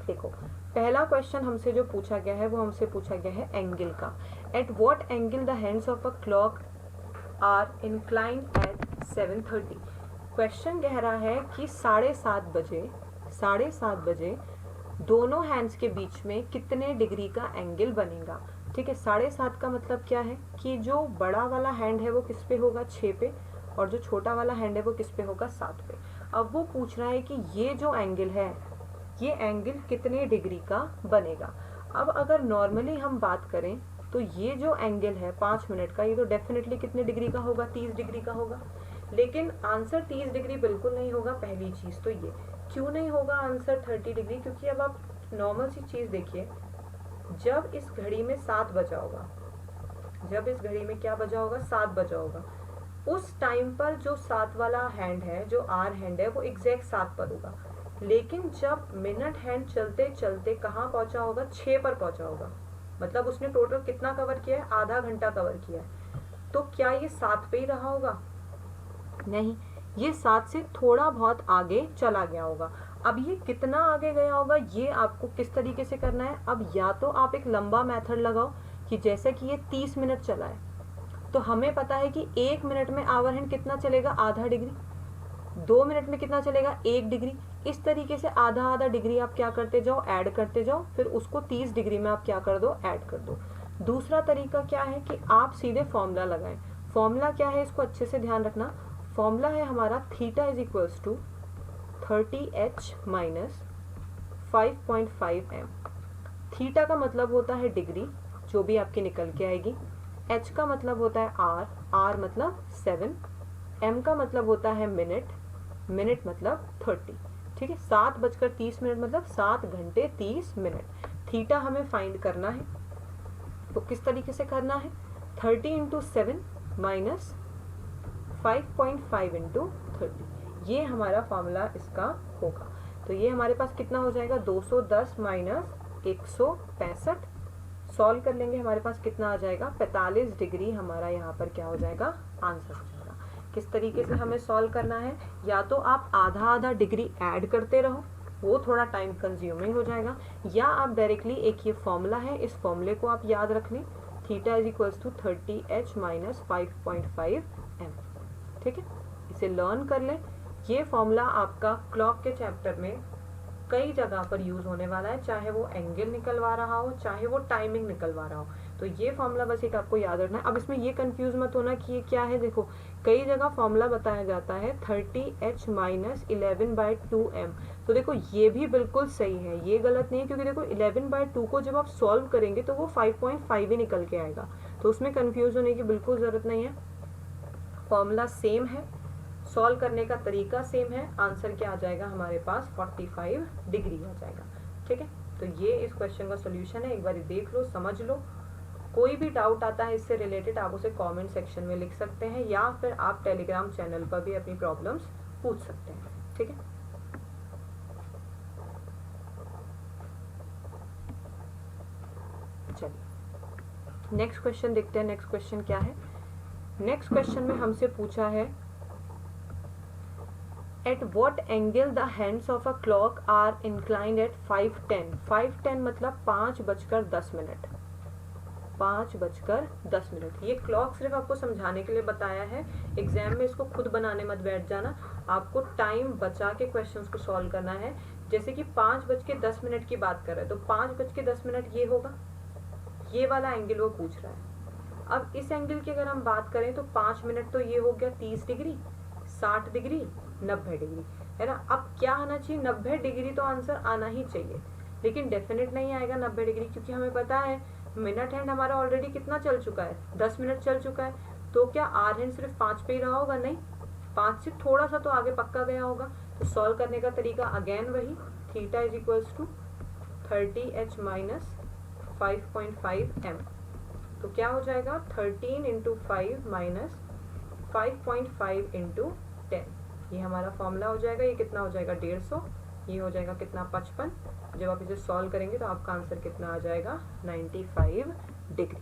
देखो पहला क्वेश्चन हमसे जो पूछा गया है वो हमसे पूछा गया है एंगल का। At what angle the hands of a clock are inclined at 7:30। Question कह रहा है कि 7:30 बजे दोनों हैंड्स के बीच में कितने डिग्री का एंगल बनेगा। ठीक है, 7:30 का मतलब क्या है कि जो बड़ा वाला हैंड है वो किस पे होगा, 6 पे, और जो छोटा वाला हैंड है वो किस पे होगा, 7 पे। अब वो पूछ रहा है कि ये जो एंगल है ये एंगल कितने डिग्री का बनेगा। अब अगर नॉर्मली हम बात करें तो ये जो एंगल है 5 मिनट का, ये तो डेफिनेटली कितने डिग्री का होगा, 30 डिग्री का होगा। लेकिन आंसर 30 डिग्री बिल्कुल नहीं होगा। पहली चीज तो ये क्यों नहीं होगा आंसर 30 डिग्री, क्योंकि अब आप नॉर्मल सी चीज देखिए, जब इस घड़ी में 7 बजा होगा, जब इस घड़ी में क्या बजा होगा, 7 बजा होगा, उस टाइम पर जो 7 वाला हैंड है, जो आर हैंड है, वो एग्जैक्ट 7 पर होगा। लेकिन जब मिनट हैंड चलते चलते कहाँ पहुंचा होगा, 6 पर पहुंचा होगा। मतलब उसने टोटल कितना कवर किया है, आधा घंटा कवर किया है। तो क्या ये 7 पे ही रहा होगा, नहीं, ये 7 से थोड़ा बहुत आगे चला गया होगा। अब ये कितना आगे गया होगा ये आपको किस तरीके से करना है। अब या तो आप एक लंबा मेथड लगाओ कि जैसे कि ये 30 मिनट चला है, तो हमें पता है कि 1 मिनट में आवर हैंड कितना चलेगा, आधा डिग्री। 2 मिनट में कितना चलेगा, 1 डिग्री। इस तरीके से आधा आधा डिग्री आप क्या करते जाओ, ऐड करते जाओ, फिर उसको 30 डिग्री में आप क्या कर दो, ऐड कर दो। दूसरा तरीका क्या है कि आप सीधे फॉर्मूला लगाएं। फॉर्मूला क्या है, इसको अच्छे से ध्यान रखना। फॉर्मूला है हमारा theta is equals to 30h minus 5.5 m। Theta का मतलब होता है डिग्री, जो भी आपकी निकल के आएगी। h का मतलब होता है r मतलब 7, m का मतलब होता है मिनट, मिनट मतलब 30। ठीक है, 7:30 मतलब 7 घंटे 30 मिनट। थीटा हमें फाइंड करना है, तो किस तरीके से करना है, 30 इंटू 7 माइनस 5.5 इंटू 30, ये हमारा फॉर्मूला इसका होगा। तो ये हमारे पास कितना हो जाएगा, 210 माइनस 165। सॉल्व कर लेंगे, हमारे पास कितना आ जाएगा, 45 डिग्री हमारा यहाँ पर क्या हो जाएगा, आंसर हो जाएगा। किस तरीके से हमें सॉल्व करना है, या तो आप आधा आधा डिग्री ऐड करते रहो, वो थोड़ा टाइम कंज्यूमिंग हो जाएगा, या आप डायरेक्टली एक ये फॉर्मूला है, इस फॉर्मूले को आप याद रख लें, theta is equals to 30h minus 5.5 m। ठीक है, इसे लर्न कर लें। ये फॉर्मूला आपका क्लॉक के चैप्टर में कई जगह पर यूज होने वाला है, चाहे वो एंगल निकलवा रहा हो, चाहे वो टाइमिंग निकलवा रहा हो। तो ये फॉर्मूला बस एक आपको याद रखना है। अब इसमें ये कंफ्यूज मत होना कि ये क्या है। देखो, कई जगह फॉर्मूला बताया जाता है 30h माइनस 11/2m। तो देखो ये भी बिल्कुल सही है, ये गलत नहीं है, क्योंकि देखो 11/2 को जब आप सॉल्व करेंगे तो वो 5.5 ही निकल के आएगा। तो उसमें कंफ्यूज होने की बिल्कुल जरूरत नहीं है। फॉर्मूला सेम है, सॉल्व करने का तरीका सेम है, आंसर क्या आ जाएगा हमारे पास, 45 डिग्री आ जाएगा। ठीक है, तो ये इस क्वेश्चन का सोल्यूशन है। एक बार देख लो, समझ लो। कोई भी डाउट आता है इससे रिलेटेड आप उसे कमेंट सेक्शन में लिख सकते हैं, या फिर आप टेलीग्राम चैनल पर भी अपनी प्रॉब्लम्स पूछ सकते हैं। ठीक है, चलिए नेक्स्ट क्वेश्चन देखते हैं। नेक्स्ट क्वेश्चन क्या है, नेक्स्ट क्वेश्चन में हमसे पूछा है at what angle the hands of a clock are inclined at 5:10। 5:10 मतलब 5:10 मिनट, 5:10 मिनट। ये क्लॉक सिर्फ आपको समझाने के लिए बताया है, एग्जाम में इसको खुद बनाने मत बैठ जाना, आपको टाइम बचा के क्वेश्चंस को सॉल्व करना है। जैसे कि 5:10 की बात कर रहे हैं, तो 5:10 ये होगा, ये वाला एंगल वो पूछ रहा है। अब इस एंगल की अगर हम बात करें तो 5 मिनट तो ये हो गया 30 डिग्री, 60 डिग्री, 90 डिग्री, है ना। अब क्या आना चाहिए, 90 डिग्री तो आंसर आना ही चाहिए, लेकिन डेफिनेट नहीं आएगा 90 डिग्री, क्योंकि हमें पता है मिनट हैंड हमारा ऑलरेडी कितना चल चुका है, 10 मिनट चल चुका है। तो क्या आर हैंड सिर्फ 5 पे ही रहा होगा, नहीं, 5 से थोड़ा सा तो आगे पक्का गया होगा। तो सॉल्व करने का तरीका अगेन वही, theta is equals to 30h minus 5.5 m। तो क्या हो जाएगा, 13 इंटू 5 माइनस 5.5 इंटू 10, ये हमारा फॉर्मूला हो जाएगा। ये कितना हो जाएगा, 150, ये हो जाएगा कितना, 55। जब आप इसे सॉल्व करेंगे तो आपका आंसर कितना आ जाएगा, 95 डिग्री।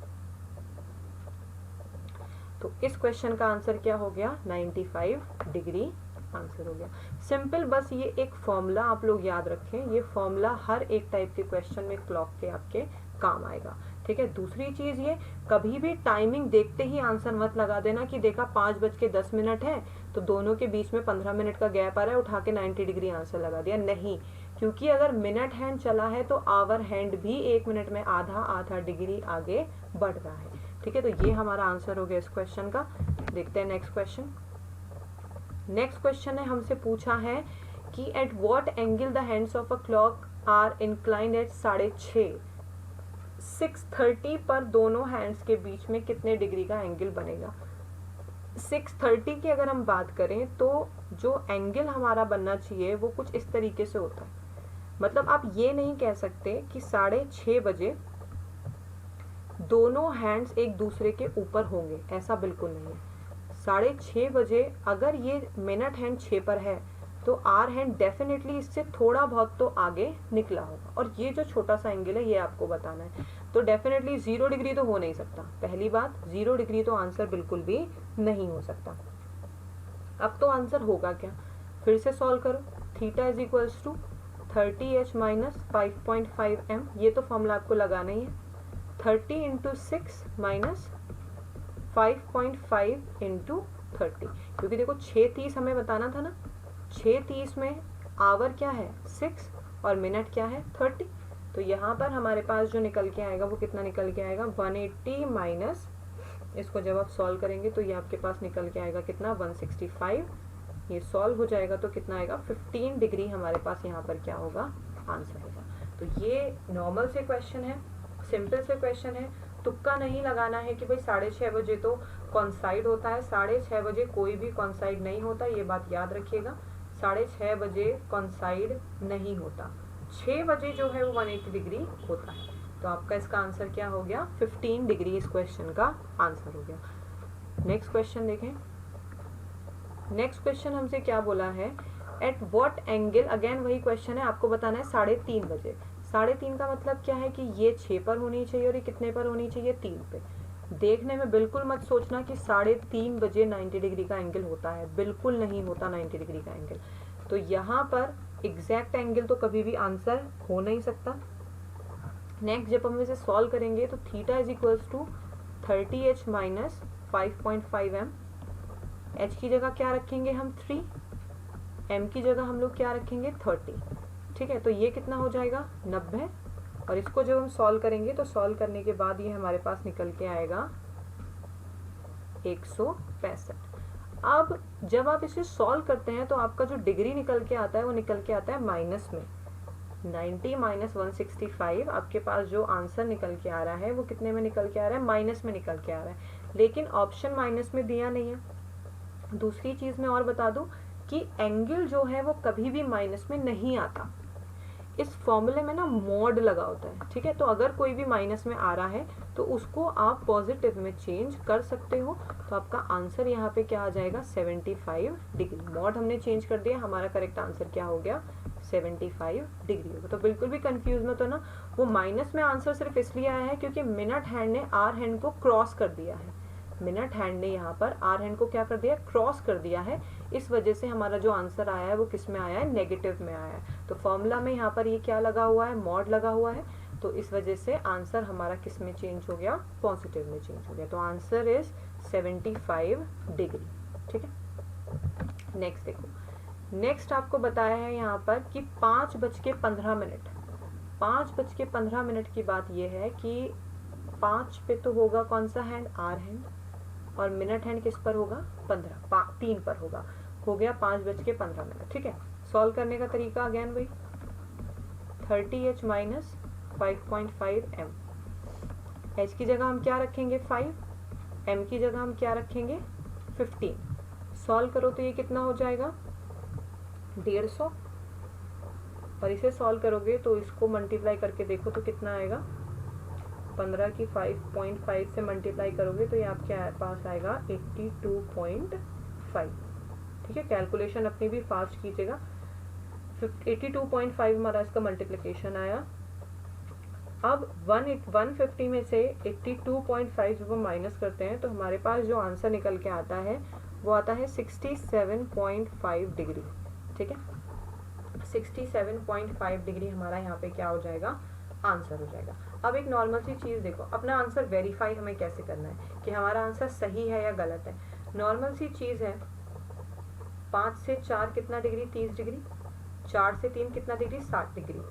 तो इस क्वेश्चन का आंसर क्या हो गया, 95 डिग्री आंसर हो गया। सिंपल, बस ये एक फॉर्मूला आप लोग याद रखें, ये फॉर्मूला हर एक टाइप के क्वेश्चन में क्लॉक के आपके काम आएगा। ठीक है। दूसरी चीज ये, कभी भी टाइमिंग देखते ही आंसर मत लगा देना कि देखा 5:10 है तो दोनों के बीच में 15 मिनट का गैप आ रहा है, उठा के 90 डिग्री आंसर लगा दिया। नहीं, क्योंकि अगर मिनट हैंड चला है तो आवर हैंड भी 1 मिनट में आधा आधा डिग्री आगे बढ़ रहा है, ठीक है। तो ये हमारा आंसर हो गया इस क्वेश्चन का। देखते हैं नेक्स्ट क्वेश्चन। नेक्स्ट क्वेश्चन ने हमसे पूछा है कि at what angle the hands of a clock are inclined at 6:30, 6:30 पर दोनों हैंड्स के बीच में कितने डिग्री का एंगल बनेगा। 6:30 की अगर हम बात करें तो जो एंगल हमारा बनना चाहिए वो कुछ इस तरीके से होता है। मतलब आप ये नहीं कह सकते कि 6:30 बजे दोनों हैंड्स एक दूसरे के ऊपर होंगे, ऐसा बिल्कुल नहीं है। 6:30 बजे अगर ये मिनट हैंड 6 पर है तो आर हैंड डेफिनेटली इससे थोड़ा बहुत तो आगे निकला होगा, और ये जो छोटा सा एंगल है ये आपको बताना है। तो डेफिनेटली 0 डिग्री तो हो नहीं सकता, पहली बात 0 डिग्री तो आंसर बिल्कुल भी नहीं हो सकता। अब तो आंसर होगा क्या, फिर से सॉल्व करो। Theta is equals to 30h minus 5.5m, ये तो फॉर्मूला आपको लगाना ही है। 30 इंटू 6 माइनस 5.5 इंटू 30, क्योंकि देखो 6:30 हमें बताना था ना, 6:30 में आवर क्या है 6 और मिनट क्या है 30। तो यहाँ पर हमारे पास जो निकल के आएगा वो कितना निकल के आएगा 180 माइनस, इसको जब आप सॉल्व करेंगे तो ये आपके पास निकल के आएगा कितना 165। ये सॉल्व हो जाएगा तो कितना आएगा 15 डिग्री हमारे पास यहाँ पर क्या होगा आंसर होगा। तो ये नॉर्मल से क्वेश्चन है, सिंपल से क्वेश्चन है, तुक्का नहीं लगाना है कि भाई 6:30 बजे तो कॉन्साइड होता है। 6:30 बजे कोई भी कॉन्साइड नहीं होता, ये बात याद रखिएगा। 6:30 बजे कॉन्साइड नहीं होता, 6 बजे जो है वो 180 डिग्री होता है। तो आपका इसका आंसर क्या हो गया 15 डिग्री, इस क्वेश्चन का आंसर हो गया। नेक्स्ट क्वेश्चन देखें। नेक्स्ट क्वेश्चन हमसे क्या बोला है, एट व्हाट एंगल, अगेन वही क्वेश्चन है, आपको बताना है 3:30 बजे। 3:30 का मतलब क्या है कि ये 6 पर होनी चाहिए और ये कितने पर होनी चाहिए 3 पे। देखने में बिल्कुल मत सोचना कि 3:30 बजे 90 डिग्री का एंगल होता है, बिल्कुल नहीं होता 90 डिग्री का एंगल। तो यहाँ पर एग्जैक्ट एंगल तो कभी भी आंसर हो नहीं सकता। नेक्स्ट जब हम इसे सॉल्व करेंगे तो theta is equals to 30h minus 5.5m। h की जगह क्या रखेंगे हम 3, m की जगह हम लोग क्या रखेंगे 30, ठीक है। तो ये कितना हो जाएगा 90, और इसको जब हम सॉल्व करेंगे तो सॉल्व करने के बाद ये हमारे पास निकल के आएगा 165। अब जब आप इसे सॉल्व करते हैं तो आपका जो डिग्री निकल के आता है वो निकल के आता है माइनस में। 90 माइनस 165, आपके पास जो आंसर निकल के आ रहा है वो कितने में निकल के आ रहा है माइनस में निकल के आ रहा है, लेकिन ऑप्शन माइनस में दिया नहीं है। दूसरी चीज मैं और बता दूं कि एंगल जो है वो कभी भी माइनस में नहीं आता, इस फॉर्मूले में ना मॉड लगा होता है, ठीक है। तो अगर कोई भी माइनस में आ रहा है तो उसको आप पॉजिटिव में चेंज कर सकते हो। तो आपका आंसर यहाँ पे क्या आ जाएगा 75 डिग्री। मॉड हमने चेंज कर दिया, हमारा करेक्ट आंसर क्या हो गया 75 डिग्री होगा। तो बिल्कुल भी कंफ्यूज मत होना, वो माइनस में आंसर सिर्फ इसलिए आया है क्योंकि मिनट हैंड ने आर हैंड को क्रॉस कर दिया है। मिनट हैंड ने यहाँ पर आर हैंड को क्या कर दिया क्रॉस कर दिया है, इस वजह से हमारा जो आंसर आया है वो किस में आया है नेगेटिव में आया है। तो फॉर्मूला में यहाँ पर ये क्या लगा हुआ है मॉड लगा हुआ है, तो इस वजह से आंसर हमारा किस में चेंज हो गया पॉजिटिव में चेंज हो गया। तो आंसर इज 75 डिग्री, ठीक है। नेक्स्ट देखो, नेक्स्ट आपको बताया है यहाँ पर कि 5:15, 5:15 की बात यह है कि 5 पे तो होगा कौन सा हैंड आर हैंड, और मिनट हैंड किस पर होगा 3 पर होगा, हो गया 5:15, ठीक है। सॉल्व करने का तरीका अगेन वही 30h माइनस 5.5m। h की जगह हम क्या रखेंगे 5, m की जगह हम क्या रखेंगे 15। सॉल्व करो तो ये कितना हो जाएगा 150, और इसे सॉल्व करोगे तो इसको मल्टीप्लाई करके देखो तो कितना आएगा 15 की 5.5 से मल्टीप्लाई करोगे तो ये आपके पास आएगा 82.5, ठीक है। कैलकुलेशन अपनी भी फास्ट कीजिएगा। 82.5 हमारा इसका मल्टीप्लिकेशन आया। अब 150 में से 82.5 जब हम माइनस करते हैं तो हमारे पास जो आंसर निकल के आता है वो आता है 67.5 डिग्री, ठीक है। 67.5 डिग्री हमारा यहाँ पे क्या हो जाएगा आंसर हो जाएगा। अब एक नॉर्मल सी चीज़ देखो, अपना आंसर वेरीफाई हमें कैसे करना है कि हमारा आंसर सही है या गलत है। नॉर्मल सी चीज़ है, 5 से 4 कितना डिग्री, 30 डिग्री, 4 से 3 कितना डिग्री, 60 डिग्री।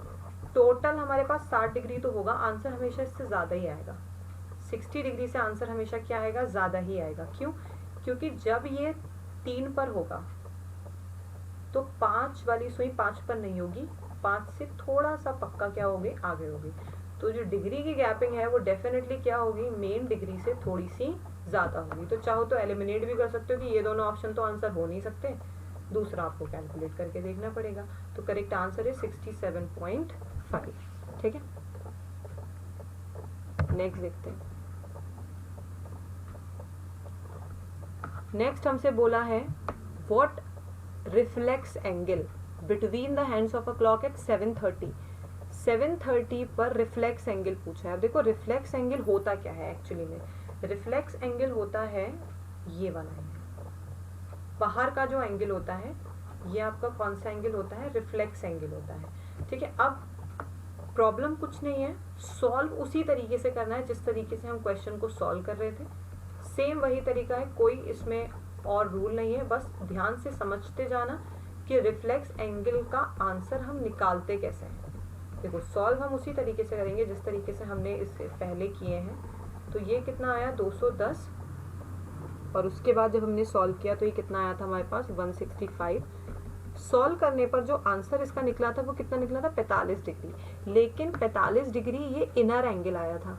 टोटल हमारे पास 60 डिग्री तो होगा, आंसर हमेशा इससे ज़्यादा ही आएगा। 60 डिग्री से आंसर हमेशा क्या आएगा, ज़्यादा ही आएगा। क्यों? क्योंकि जब ये 3 पर होगा तो 5 वाली सुई 5 पर नहीं होगी, 5 से थोड़ा सा पक्का क्या होगी, आगे होगी। तो जो डिग्री की गैपिंग है वो डेफिनेटली क्या होगी, मेन डिग्री से थोड़ी सी ज़्यादा होगी। तो चाहो तो एलिमिनेट भी कर सकते हो कि ये दोनों ऑप्शन तो आंसर हो नहीं सकते, दूसरा आपको कैलकुलेट करके देखना पड़ेगा। तो करेक्ट आंसर है 67.5। ठीक है, नेक्स्ट देखते हैं। नेक्स्ट हमसे बोला है what reflex angle between the hands of a clock at 7:30। 7:30 पर रिफ्लेक्स एंगल पूछा है। अब देखो रिफ्लेक्स एंगल होता क्या है एक्चुअली में, रिफ्लेक्स एंगल होता है ये वाला एंगल, बाहर का जो एंगल होता है ये आपका कौन सा एंगल होता है, रिफ्लेक्स एंगल होता है। ठीक है, अब प्रॉब्लम कुछ नहीं है, सॉल्व उसी तरीके से करना है जिस तरीके से हम क्वेश्चन को सॉल्व कर रहे थे, सेम वही तरीका है, कोई इसमें और रूल नहीं है। बस ध्यान से समझते जाना कि रिफ्लेक्स एंगल का आंसर हम निकालते कैसे हैं। देखो सॉल्व हम उसी तरीके से करेंगे जिस तरीके से हमने इससे पहले किए हैं। तो ये कितना आया 210, और उसके बाद जब हमने सॉल्व किया तो ये कितना आया था हमारे पास 165। सॉल्व करने पर जो आंसर इसका निकला था वो कितना निकला था 45 डिग्री, लेकिन 45 डिग्री ये इनर एंगल आया था,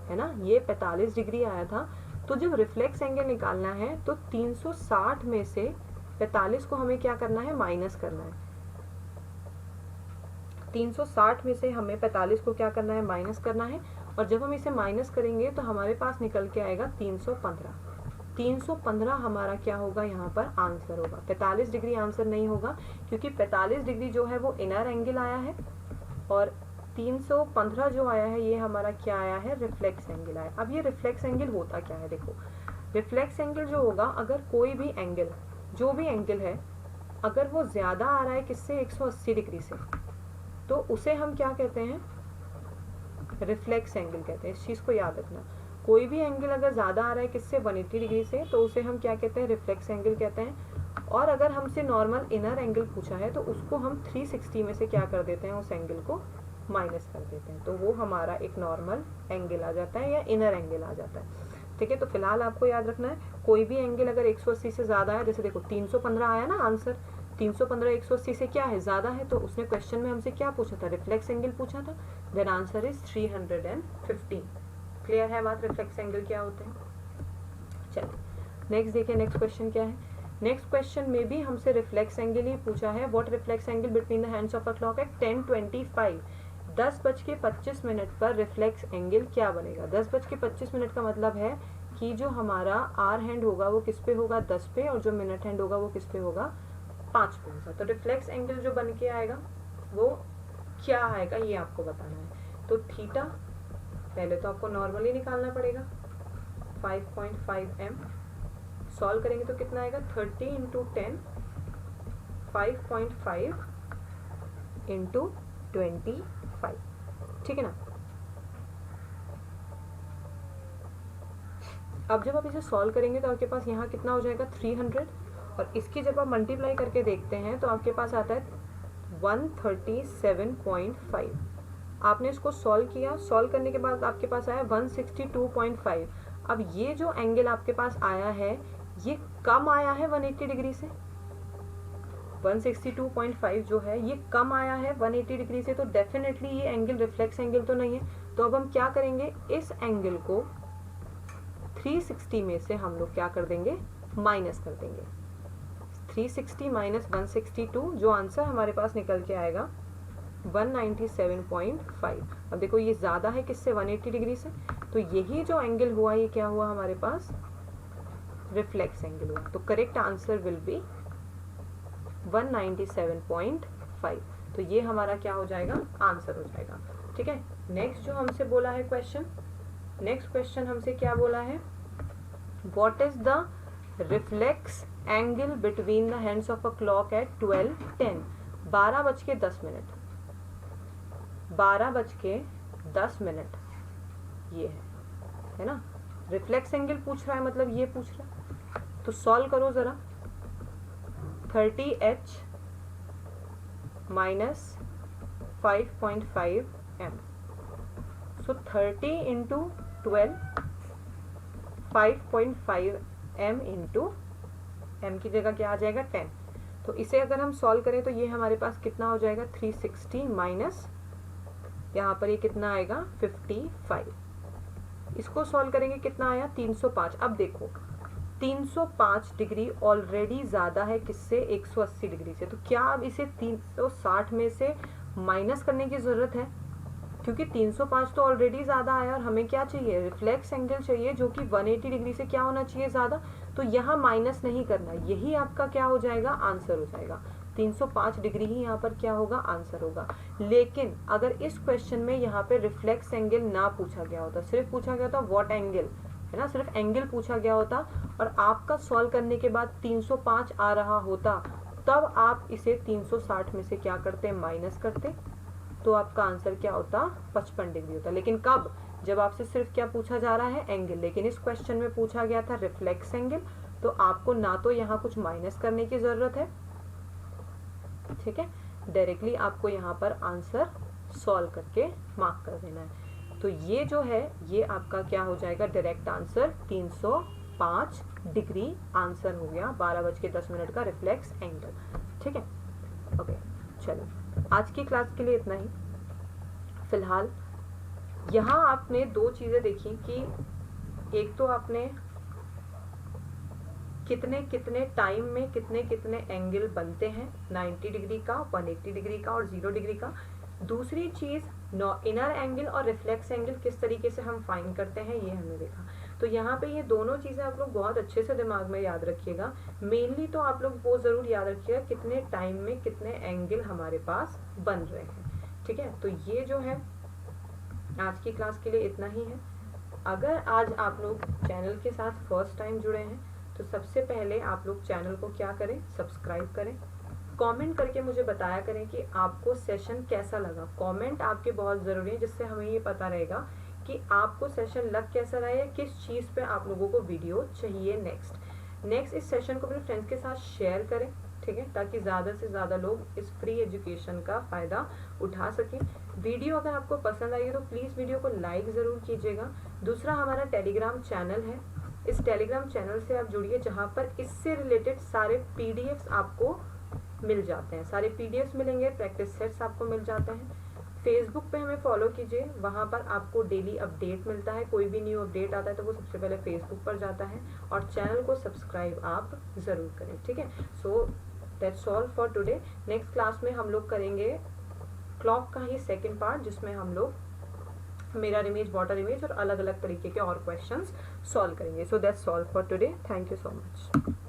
है ना, ये 45 डिग्री आया था। तो जब रिफ्लेक्स एंगल निकालना है तो 360 में से 45 को हमें क्या करना है, माइनस करना है। 360 में से हमें 45 को क्या करना है, माइनस करना है। और जब हम इसे माइनस करेंगे तो हमारे पास निकल के आएगा 315। 315 हमारा क्या होगा, यहाँ पर आंसर होगा। 45 डिग्री आंसर नहीं होगा क्योंकि 45 डिग्री जो है वो इनर एंगल आया है, और 315 जो आया है ये हमारा क्या आया है, रिफ्लेक्स एंगल आया। अब ये रिफ्लेक्स एंगल होता क्या है, देखो रिफ्लेक्स एंगल जो होगा, अगर कोई भी एंगल, जो भी एंगल है, अगर वो ज़्यादा आ रहा है किससे, 180 डिग्री से, तो उसे हम क्या कहते हैं, रिफ्लेक्स एंगल कहते हैं। इस चीज़ को याद रखना, कोई भी एंगल अगर ज़्यादा आ रहा है किससे, 180 डिग्री से, तो उसे हम क्या कहते हैं, रिफ्लेक्स एंगल कहते हैं। और अगर हमसे नॉर्मल इनर एंगल पूछा है तो उसको हम 360 में से क्या कर देते हैं, उस एंगल को माइनस कर देते हैं, तो वो हमारा एक नॉर्मल एंगल आ जाता है या इनर एंगल आ जाता है। ठीक है, तो फिलहाल आपको याद रखना है कोई भी एंगल अगर 180 से ज़्यादा है, जैसे देखो 315 आया ना आंसर, 315 180 से क्या है, ज़्यादा है, तो उसने क्वेश्चन में हमसे क्या पूछा था, रिफ्लेक्स एंगल पूछा था, देन आंसर इज 315। क्लियर है बात, रिफ्लेक्स एंगल क्या होते हैं। चलिए नेक्स्ट देखिए, नेक्स्ट क्वेश्चन क्या है। नेक्स्ट क्वेश्चन में भी हमसे रिफ्लेक्स एंगल ही पूछा है। What reflex angle between the hands of a clock at 10:25। 10:25 पर रिफ्लेक्स एंगल क्या बनेगा। 10:25 का मतलब है कि जो हमारा आर हैंड होगा वो किस पे होगा, 10 पे, और जो मिनट हैंड होगा वो किस पे होगा, 5 पे होगा। तो रिफ्लेक्स एंगल जो बन के आएगा वो क्या आएगा ये आपको बताना है। तो थीटा पहले तो आपको नॉर्मली निकालना पड़ेगा, 5.5 m, सॉल्व करेंगे तो कितना आएगा, 30 × 10, 5.5 × 25। ठीक है ना। अब जब आप इसे सॉल्व करेंगे तो आपके पास यहाँ कितना हो जाएगा 300, और इसकी जब आप मल्टीप्लाई करके देखते हैं तो आपके पास आता है 137.5। आपने इसको सॉल्व किया, सॉल्व करने के बाद आपके पास आया 162.5। अब ये जो एंगल आपके पास आया है ये कम आया है 180 डिग्री से, 162.5 जो है ये कम आया है 180 डिग्री से, तो डेफिनेटली ये एंगल रिफ्लेक्स एंगल तो नहीं है। तो अब हम क्या करेंगे, इस एंगल को 360 में से हम लोग क्या कर देंगे, माइनस कर देंगे। 360 माइनस 162, जो आंसर हमारे पास निकल के आएगा 197.5। अब देखो ये ज़्यादा है किससे, 180 डिग्री से, तो यही जो एंगल हुआ ये क्या हुआ हमारे पास, रिफ्लेक्स एंगल हुआ। तो करेक्ट आंसर विल बी 197.5। तो ये हमारा क्या हो जाएगा, आंसर हो जाएगा। ठीक है, नेक्स्ट जो हमसे बोला है क्वेश्चन, नेक्स्ट क्वेश्चन हमसे क्या बोला है, what is the reflex angle between the hands of a clock at 12:10। 12:10, 12:10 10 minute ये है ना। रिफ्लेक्स एंगल पूछ रहा है, मतलब ये पूछ रहा है, तो सॉल्व करो ज़रा। 30h माइनस 5.5 m, सो 30 इंटू 12, 5.5 m इंटू m की जगह क्या आ जाएगा 10। तो इसे अगर हम सॉल्व करें तो ये हमारे पास कितना हो जाएगा 360 माइनस यहाँ पर ये कितना आएगा 55। इसको सॉल्व करेंगे कितना आया 305। अब देखो 305 डिग्री ऑलरेडी ज़्यादा है किससे 180 डिग्री से, तो क्या अब इसे 360 में से माइनस करने की ज़रूरत है, क्योंकि 305 तो ऑलरेडी ज़्यादा आया और हमें क्या चाहिए रिफ्लेक्स एंगल चाहिए जो कि 180 डिग्री से क्या होना चाहिए ज़्यादा, तो यहाँ माइनस नहीं करना, यही आपका क्या हो जाएगा आंसर हो जाएगा। 305 डिग्री ही यहाँ पर क्या होगा आंसर होगा। लेकिन अगर इस क्वेश्चन में यहाँ पे रिफ्लेक्स एंगल ना पूछा गया होता, सिर्फ पूछा गया होता व्हाट एंगल, है ना, सिर्फ एंगल पूछा गया होता और आपका सॉल्व करने के बाद 305 आ रहा होता, तब आप इसे 360 में से क्या करते माइनस करते, तो आपका आंसर क्या होता 55 डिग्री होता। लेकिन कब, जब आपसे सिर्फ क्या पूछा जा रहा है एंगल, लेकिन इस क्वेश्चन में पूछा गया था रिफ्लेक्स एंगल, तो आपको ना तो यहाँ कुछ माइनस करने की जरूरत है, ठीक है, डायरेक्टली आपको यहाँ पर आंसर सॉल्व करके मार्क कर देना है। तो ये जो है ये आपका क्या हो जाएगा डायरेक्ट आंसर 305 डिग्री आंसर हो गया 12:10 का रिफ्लेक्स एंगल, ठीक है। ओके चलो आज की क्लास के लिए इतना ही। फिलहाल यहाँ आपने दो चीजें देखी कि एक तो आपने कितने कितने टाइम में कितने कितने एंगल बनते हैं, 90 डिग्री का, 180 डिग्री का और 0 डिग्री का। दूसरी चीज इनर एंगल और रिफ्लेक्स एंगल किस तरीके से हम फाइंड करते हैं ये हमने देखा। तो यहाँ पे ये दोनों चीजें आप लोग बहुत अच्छे से दिमाग में याद रखिएगा। मेनली तो आप लोग वो जरूर याद रखिएगा कितने टाइम में कितने एंगल हमारे पास बन रहे हैं, ठीक है। तो ये जो है आज की क्लास के लिए इतना ही है। अगर आज आप लोग चैनल के साथ फर्स्ट टाइम जुड़े हैं तो सबसे पहले आप लोग चैनल को क्या करें सब्सक्राइब करें, कमेंट करके मुझे बताया करें कि आपको सेशन कैसा लगा। कमेंट आपके बहुत ज़रूरी है, जिससे हमें ये पता रहेगा कि आपको सेशन लग कैसा रहा है या किस चीज़ पे आप लोगों को वीडियो चाहिए नेक्स्ट इस सेशन को अपने फ्रेंड्स के साथ शेयर करें, ठीक है, ताकि ज़्यादा से ज़्यादा लोग इस फ्री एजुकेशन का फ़ायदा उठा सकें। वीडियो अगर आपको पसंद आई तो प्लीज़ वीडियो को लाइक ज़रूर कीजिएगा। दूसरा हमारा टेलीग्राम चैनल है, इस टेलीग्राम चैनल से आप जुड़िए जहाँ पर इससे रिलेटेड सारे पीडीएफ्स आपको मिल जाते हैं, सारे पीडीएफ्स मिलेंगे, प्रैक्टिस सेट्स आपको मिल जाते हैं। फेसबुक पे हमें फॉलो कीजिए, वहाँ पर आपको डेली अपडेट मिलता है, कोई भी न्यू अपडेट आता है तो वो सबसे पहले फेसबुक पर जाता है। और चैनल को सब्सक्राइब आप ज़रूर करें, ठीक है। So that's all for today. Next class में हम लोग करेंगे क्लॉक का ही सेकेंड पार्ट, जिसमें हम लोग मिरर इमेज, वाटर इमेज और अलग अलग तरीके के और क्वेश्चंस सॉल्व करेंगे। So that's all for today, thank you so much.